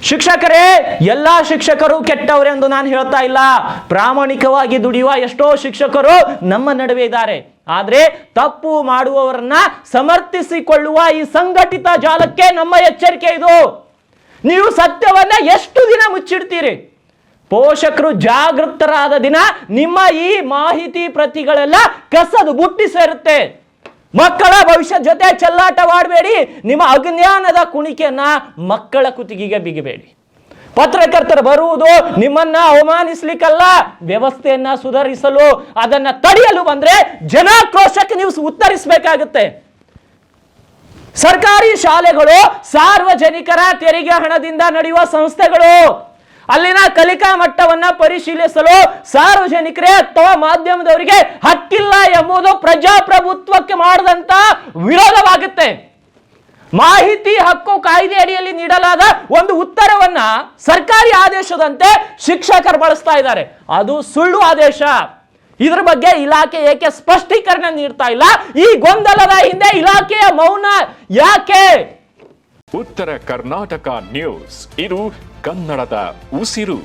ಶಿಕ್ಷಕರೇ, ಎಲ್ಲಾ ಶಿಕ್ಷಕರು ಕೆಟ್ಟವರೆಂದು ನಾನು ಹೇಳ್ತಾ ಇಲ್ಲ. ಪ್ರಾಮಾಣಿಕವಾಗಿ ದುಡಿಯುವ ಎಷ್ಟೋ ಶಿಕ್ಷಕರು ನಮ್ಮ ನಡುವೆ ಇದ್ದಾರೆ. ಆದ್ರೆ ತಪ್ಪು ಮಾಡುವವರನ್ನ ಸಮರ್ಥಿಸಿಕೊಳ್ಳುವ ಈ ಸಂಘಟಿತ ಜಾಲಕ್ಕೆ ನಮ್ಮ ಎಚ್ಚರಿಕೆ ಇದು. ನೀವು ಸತ್ಯವನ್ನ ಎಷ್ಟು ದಿನ ಮುಚ್ಚಿಡ್ತೀರಿ? ಪೋಷಕರು ಜಾಗೃತರಾದ ದಿನ ನಿಮ್ಮ ಈ ಮಾಹಿತಿ ಪ್ರತಿಗಳೆಲ್ಲ ಕಸದ ಬುಟ್ಟಿ ಸೇರುತ್ತೆ. ಮಕ್ಕಳ ಭವಿಷ್ಯ ಜೊತೆ ಚೆಲ್ಲಾಟವಾಡಬೇಡಿ. ನಿಮ್ಮ ಅಜ್ಞಾನದ ಕುಣಿಕೆಯನ್ನ ಮಕ್ಕಳ ಕುತ್ತಿಗೆಗೆ ಬಿಗಬೇಡಿ. ಪತ್ರಕರ್ತರು ಬರುವುದು ನಿಮ್ಮನ್ನ ಅವಮಾನಿಸ್ಲಿಕ್ಕಲ್ಲ, ವ್ಯವಸ್ಥೆಯನ್ನ ಸುಧಾರಿಸಲು, ಅದನ್ನ ತಡೆಯಲು ಬಂದ್ರೆ ಜನಾಕ್ರೋಶಕ್ಕೆ ನೀವು ಉತ್ತರಿಸಬೇಕಾಗುತ್ತೆ. ಸರ್ಕಾರಿ ಶಾಲೆಗಳು ಸಾರ್ವಜನಿಕರ ತೆರಿಗೆ ಹಣದಿಂದ ನಡೆಯುವ ಸಂಸ್ಥೆಗಳು. ಅಲ್ಲಿನ ಕಲಿಕಾ ಮಟ್ಟವನ್ನ ಪರಿಶೀಲಿಸಲು ಸಾರ್ವಜನಿಕರೇ ಅಥವಾ ಮಾಧ್ಯಮದವರಿಗೆ ಹಕ್ಕಿಲ್ಲ ಎಂಬುದು ಪ್ರಜಾಪ್ರಭುತ್ವಕ್ಕೆ ಮಾಡಿದಂತ ವಿರೋಧವಾಗುತ್ತೆ. ಮಾಹಿತಿ ಹಕ್ಕು ಕಾಯ್ದೆ ಅಡಿಯಲ್ಲಿ ನೀಡಲಾದ ಒಂದು ಉತ್ತರವನ್ನ ಸರ್ಕಾರಿ ಆದೇಶದಂತೆ ಶಿಕ್ಷಕರು ಬಳಸ್ತಾ ಇದ್ದಾರೆ. ಅದು ಸುಳ್ಳು ಆದೇಶ. ಇದ್ರ ಬಗ್ಗೆ ಇಲಾಖೆ ಏಕೆ ಸ್ಪಷ್ಟೀಕರಣ ನೀಡ್ತಾ ಇಲ್ಲ? ಈ ಗೊಂದಲದ ಹಿಂದೆ ಇಲಾಖೆಯ ಮೌನ ಯಾಕೆ? ಉತ್ತರ ಕರ್ನಾಟಕ ನ್ಯೂಸ್, ಇದು ಕನ್ನಡದ ಉಸಿರು.